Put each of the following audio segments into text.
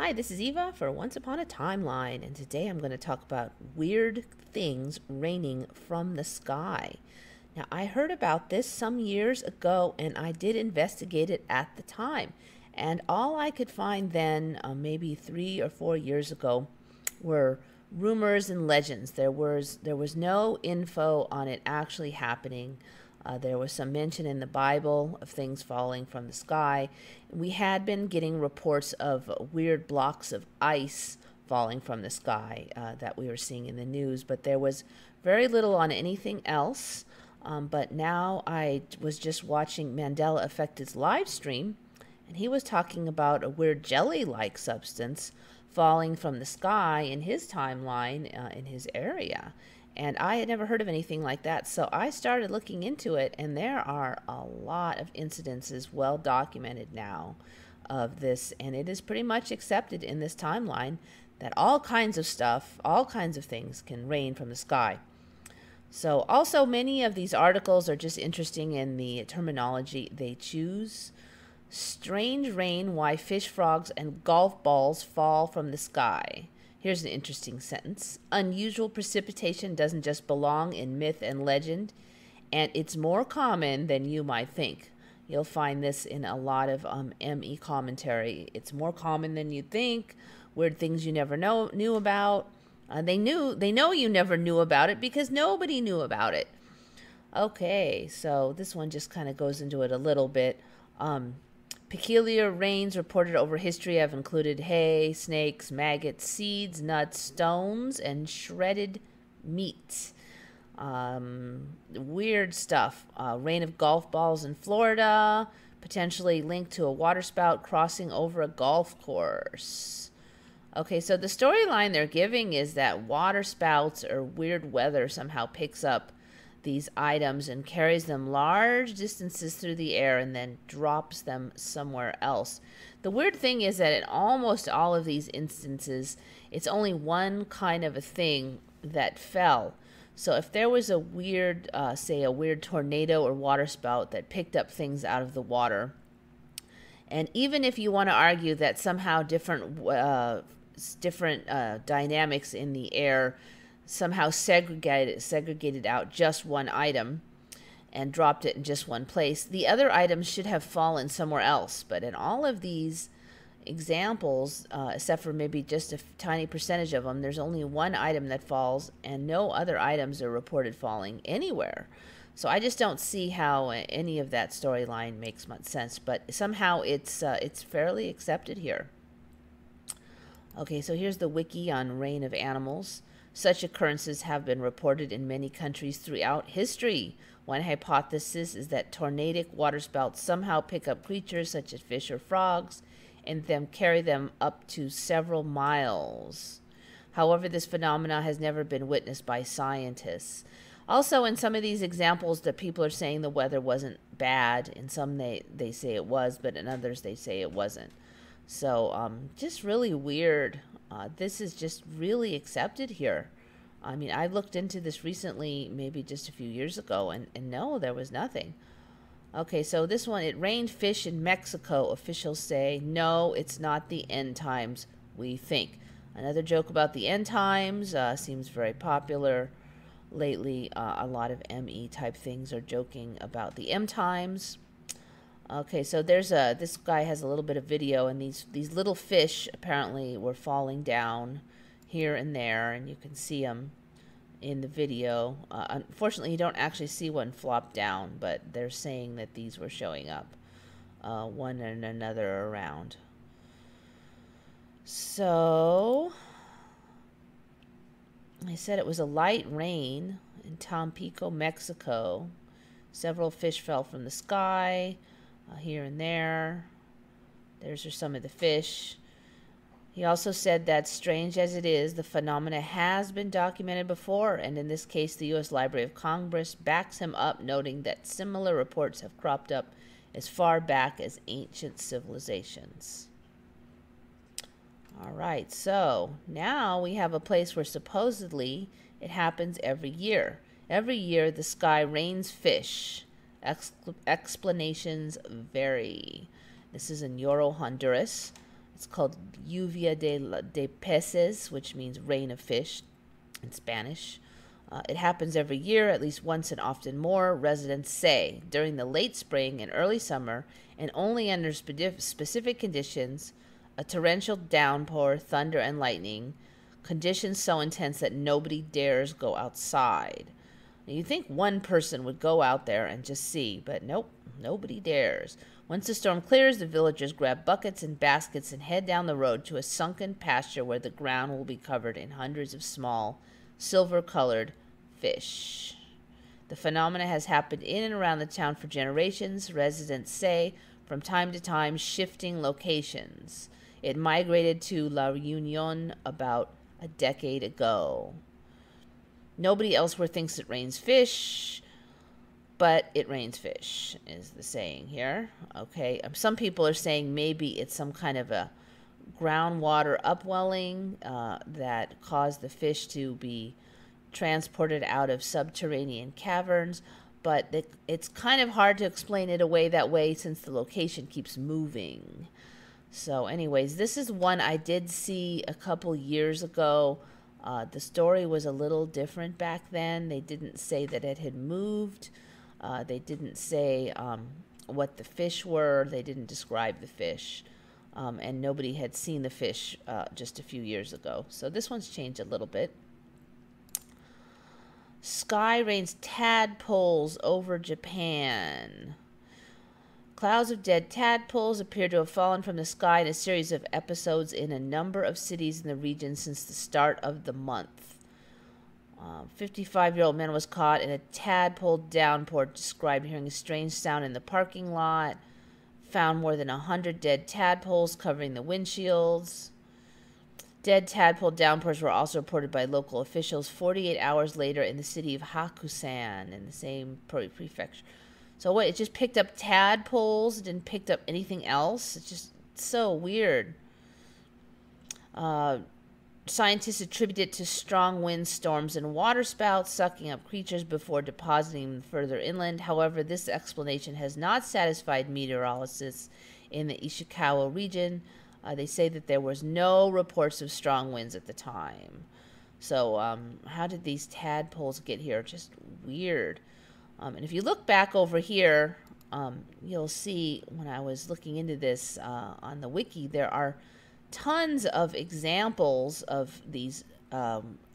Hi, this is Eva for Once Upon a Timeline, and today I'm going to talk about weird things raining from the sky. Now, I heard about this some years ago, and I did investigate it at the time. And all I could find then, maybe 3 or 4 years ago, were rumors and legends. There was no info on it actually happening. There was some mention in the Bible of things falling from the sky. We had been getting reports of weird blocks of ice falling from the sky that we were seeing in the news, but there was very little on anything else. But now I was just watching Mandela Effects' live stream, and he was talking about a weird jelly-like substance falling from the sky in his timeline in his area. And I had never heard of anything like that, so I started looking into it, and there are a lot of incidences well documented now of this, and it is pretty much accepted in this timeline that all kinds of stuff, all kinds of things can rain from the sky. So also many of these articles are just interesting in the terminology they choose. Strange rain, why fish, frogs, and golf balls fall from the sky. Here's an interesting sentence. Unusual precipitation doesn't just belong in myth and legend, and it's more common than you might think. You'll find this in a lot of ME commentary. It's more common than you think. Weird things you never knew about. They know you never knew about it because nobody knew about it. Okay, so this one just kind of goes into it a little bit. Peculiar rains reported over history have included hay, snakes, maggots, seeds, nuts, stones, and shredded meat. Weird stuff. Rain of golf balls in Florida, potentially linked to a waterspout crossing over a golf course. Okay, so the storyline they're giving is that waterspouts or weird weather somehow picks up these items and carries them large distances through the air and then drops them somewhere else. The weird thing is that in almost all of these instances, it's only one kind of a thing that fell. So if there was a weird, say a weird tornado or waterspout that picked up things out of the water, and even if you want to argue that somehow different dynamics in the air somehow segregated out just one item and dropped it in just one place, the other items should have fallen somewhere else. But in all of these examples, except for maybe just a tiny percentage of them, there's only one item that falls and no other items are reported falling anywhere. So I just don't see how any of that storyline makes much sense, but somehow it's fairly accepted here. Okay, so here's the wiki on rain of animals. Such occurrences have been reported in many countries throughout history. One hypothesis is that tornadic waterspouts somehow pick up creatures such as fish or frogs and then carry them up to several miles. However, this phenomena has never been witnessed by scientists. Also, in some of these examples that people are saying the weather wasn't bad. In some they say it was, but in others they say it wasn't. So just really weird. This is just really accepted here. I mean, I looked into this recently, maybe just a few years ago, and no, there was nothing. Okay, so this one, it rained fish in Mexico. Officials say, no, it's not the end times, we think. Another joke about the end times seems very popular lately. A lot of ME type things are joking about the M times. Okay, so there's this guy has a little bit of video, and these little fish apparently were falling down here and there, and you can see them in the video. Unfortunately, you don't actually see one flop down, but they're saying that these were showing up one and another around. So I said it was a light rain in Tampico, Mexico. Several fish fell from the sky. Here and there. There's some of the fish. He also said that, strange as it is, the phenomena has been documented before, and in this case the U.S. Library of Congress backs him up, noting that similar reports have cropped up as far back as ancient civilizations. All right, so now we have a place where supposedly it happens every year. Every year the sky rains fish. Explanations vary. This is in Yoro, Honduras. It's called Lluvia de Peces, which means rain of fish in Spanish. It happens every year, at least once and often more, residents say. During the late spring and early summer, and only under specific conditions, a torrential downpour, thunder, and lightning, conditions so intense that nobody dares go outside. Now, you'd think one person would go out there and just see, but nope, nobody dares. Once the storm clears, the villagers grab buckets and baskets and head down the road to a sunken pasture where the ground will be covered in hundreds of small, silver-colored fish. The phenomena has happened in and around the town for generations, residents say, from time to time, shifting locations. It migrated to La Reunion about a decade ago. Nobody elsewhere thinks it rains fish, but it rains fish, is the saying here. Okay, some people are saying maybe it's some kind of a groundwater upwelling that caused the fish to be transported out of subterranean caverns, but it's kind of hard to explain it away that way since the location keeps moving. So anyways, this is one I did see a couple years ago. The story was a little different back then. They didn't say that it had moved. They didn't say what the fish were. They didn't describe the fish. And nobody had seen the fish just a few years ago. So this one's changed a little bit. Sky rains tadpoles over Japan. Clouds of dead tadpoles appear to have fallen from the sky in a series of episodes in a number of cities in the region since the start of the month. 55-year-old man was caught in a tadpole downpour, described hearing a strange sound in the parking lot. Found more than 100 dead tadpoles covering the windshields. Dead tadpole downpours were also reported by local officials 48 hours later in the city of Hakusan in the same prefecture. So what, it just picked up tadpoles, it didn't pick up anything else? It's just so weird. Scientists attribute it to strong windstorms and waterspouts sucking up creatures before depositing them further inland. However, this explanation has not satisfied meteorologists in the Ishikawa region. They say that there was no reports of strong winds at the time. So how did these tadpoles get here? Just weird. And if you look back over here, you'll see when I was looking into this on the wiki, there are tons of examples of these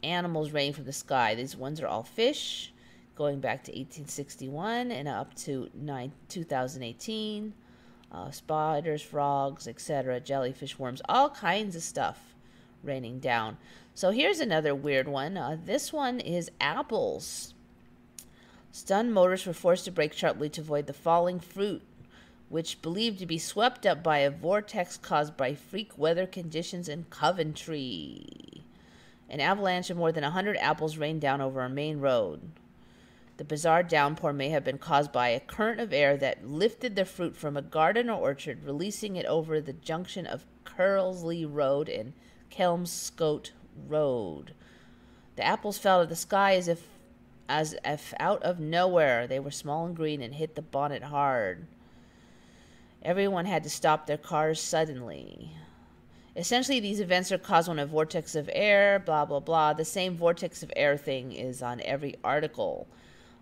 animals raining from the sky. These ones are all fish, going back to 1861 and up to 2018. Spiders, frogs, etc., jellyfish, worms, all kinds of stuff raining down. So here's another weird one. This one is apples. Stunned motorists were forced to brake sharply to avoid the falling fruit, which believed to be swept up by a vortex caused by freak weather conditions in Coventry. An avalanche of more than 100 apples rained down over a main road. The bizarre downpour may have been caused by a current of air that lifted the fruit from a garden or orchard, releasing it over the junction of Curlesley Road and Kelmscote Road. The apples fell out of the sky as if out of nowhere. They were small and green and hit the bonnet hard. Everyone had to stop their cars suddenly. Essentially, these events are caused when a vortex of air, blah, blah, blah. The same vortex of air thing is on every article.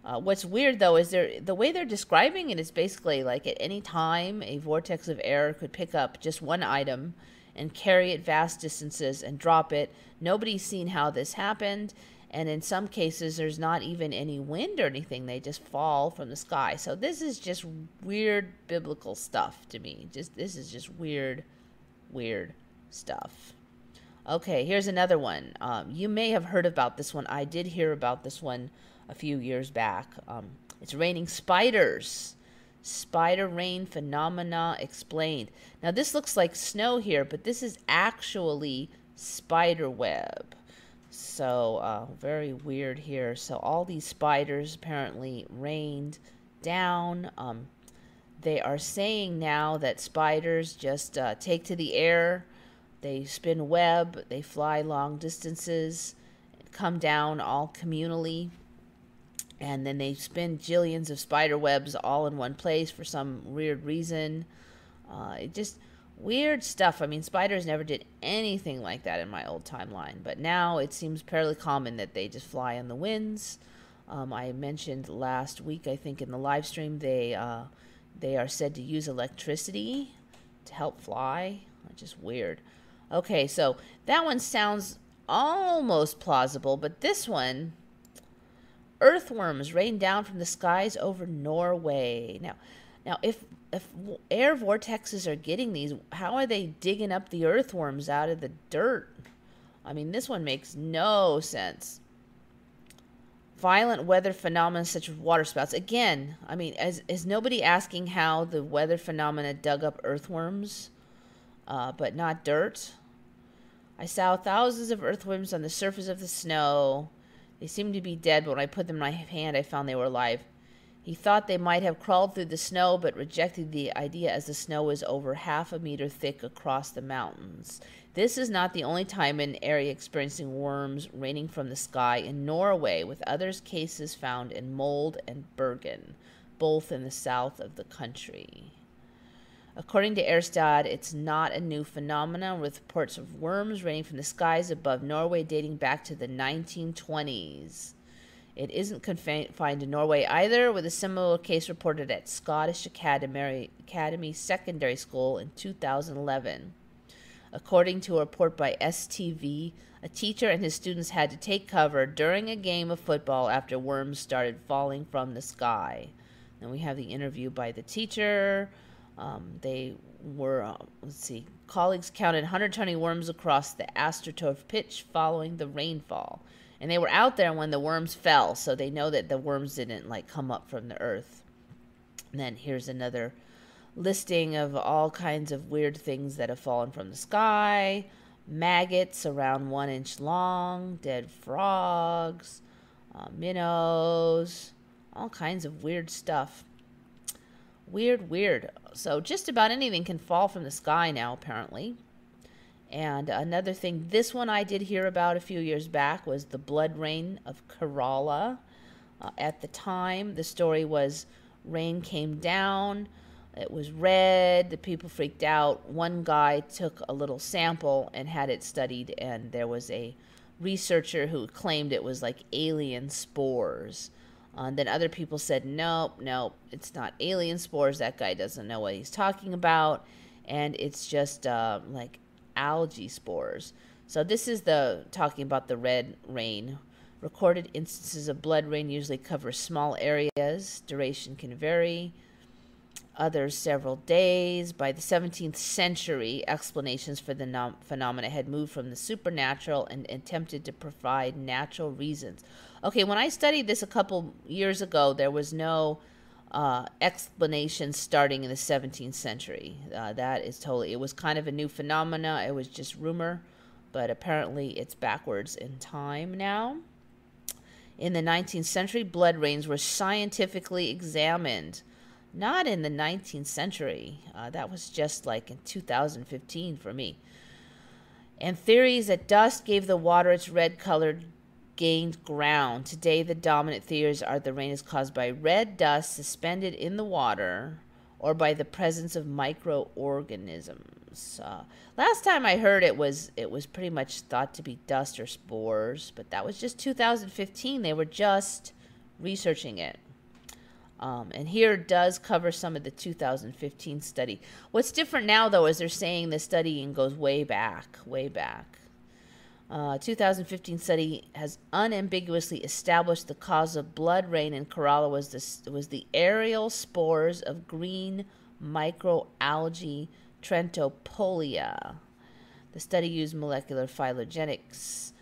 What's weird, though, is the way they're describing it is basically like at any time a vortex of air could pick up just one item and carry it vast distances and drop it. Nobody's seen how this happened. And in some cases, there's not even any wind or anything. They just fall from the sky. So this is just weird biblical stuff to me. This is just weird stuff. Okay, here's another one. You may have heard about this one. I did hear about this one a few years back. It's raining spiders. Spider rain phenomena explained. Now, this looks like snow here, but this is actually spider web. So, very weird here. So, all these spiders apparently rained down. They are saying now that spiders just take to the air. They spin web. They fly long distances. Come down all communally. And then they spin jillions of spider webs all in one place for some weird reason. Weird stuff. I mean, spiders never did anything like that in my old timeline, but now it seems fairly common that they just fly on the winds. I mentioned last week, I think, in the live stream, they are said to use electricity to help fly. Just weird. Okay, so that one sounds almost plausible, but this one, earthworms rain down from the skies over Norway. Now, if air vortexes are getting these, how are they digging up the earthworms out of the dirt? I mean, this one makes no sense. Violent weather phenomena such as waterspouts. Again, I mean, is nobody asking how the weather phenomena dug up earthworms, but not dirt? I saw thousands of earthworms on the surface of the snow. They seemed to be dead, but when I put them in my hand, I found they were alive. He thought they might have crawled through the snow, but rejected the idea as the snow was over 1/2 meter thick across the mountains. This is not the only time an area experiencing worms raining from the sky in Norway, with others cases found in Mold and Bergen, both in the south of the country. According to Erstad, it's not a new phenomenon, with reports of worms raining from the skies above Norway dating back to the 1920s. It isn't confined to Norway either, with a similar case reported at Scottish Academy Secondary School in 2011. According to a report by STV, a teacher and his students had to take cover during a game of football after worms started falling from the sky. Then we have the interview by the teacher. They were, colleagues counted 120 worms across the AstroTurf pitch following the rainfall. And they were out there when the worms fell, so they know that the worms didn't, come up from the earth. And then here's another listing of all kinds of weird things that have fallen from the sky. Maggots around 1 inch long, dead frogs, minnows, all kinds of weird stuff. Weird. So just about anything can fall from the sky now, apparently. And another thing, this one I did hear about a few years back, was the blood rain of Kerala. At the time, the story was rain came down, it was red, the people freaked out. One guy took a little sample and had it studied, and there was a researcher who claimed it was like alien spores. Then other people said, nope, it's not alien spores. That guy doesn't know what he's talking about. And it's just algae spores. So this is talking about the red rain. Recorded instances of blood rain usually cover small areas. Duration can vary. Others several days. By the 17th century, explanations for the phenomena had moved from the supernatural and attempted to provide natural reasons. Okay, when I studied this a couple years ago, there was no explanation starting in the 17th century. That is totally, it was kind of a new phenomena. It was just rumor, but apparently it's backwards in time now. In the 19th century, blood rains were scientifically examined. Not in the 19th century. That was just in 2015 for me. And theories that dust gave the water its red color gained ground. Today, the dominant theories are the rain is caused by red dust suspended in the water or by the presence of microorganisms. Last time I heard it was pretty much thought to be dust or spores, but that was just 2015. They were just researching it. And here it does cover some of the 2015 study. What's different now, though, is they're saying the studying goes way back. 2015 study has unambiguously established the cause of blood rain in Kerala was the aerial spores of green microalgae Trentopolia. The study used molecular phylogenetics.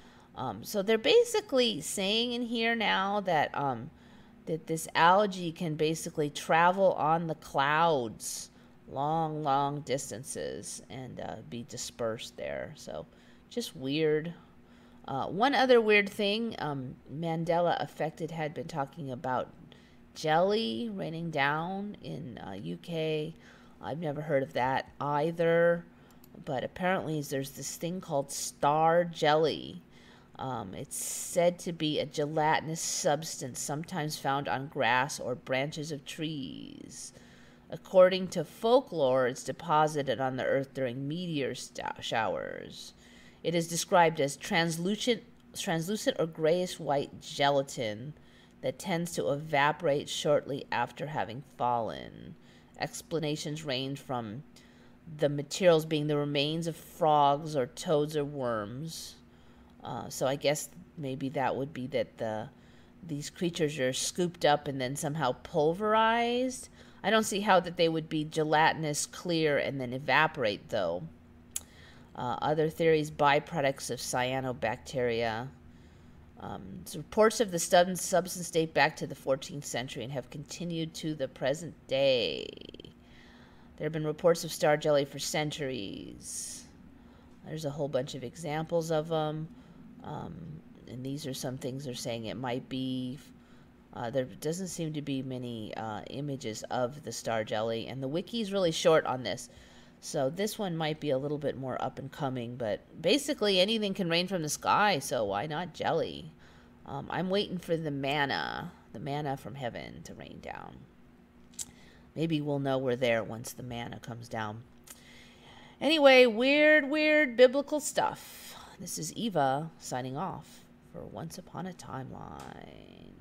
So they're basically saying in here now that this algae can basically travel on the clouds long distances and be dispersed there. So just weird. One other weird thing, Mandela Effects had been talking about jelly raining down in UK. I've never heard of that either, but apparently there's this thing called star jelly. It's said to be a gelatinous substance sometimes found on grass or branches of trees. According to folklore, it's deposited on the earth during meteor showers. It is described as translucent or grayish-white gelatin that tends to evaporate shortly after having fallen. Explanations range from the materials being the remains of frogs or toads or worms. So I guess maybe that would be that these creatures are scooped up and then somehow pulverized. I don't see how that they would be gelatinous, clear, and then evaporate, though. Other theories, byproducts of cyanobacteria. So reports of the substance date back to the 14th century and have continued to the present day. There have been reports of star jelly for centuries. There's a whole bunch of examples of them. And these are some things they're saying it might be. There doesn't seem to be many images of the star jelly, and the wiki is really short on this. So this one might be a little bit more up and coming, but basically anything can rain from the sky, so why not jelly? I'm waiting for the manna from heaven to rain down. Maybe we'll know we're there once the manna comes down. Anyway, weird biblical stuff. This is Eva signing off for Once Upon a Timeline.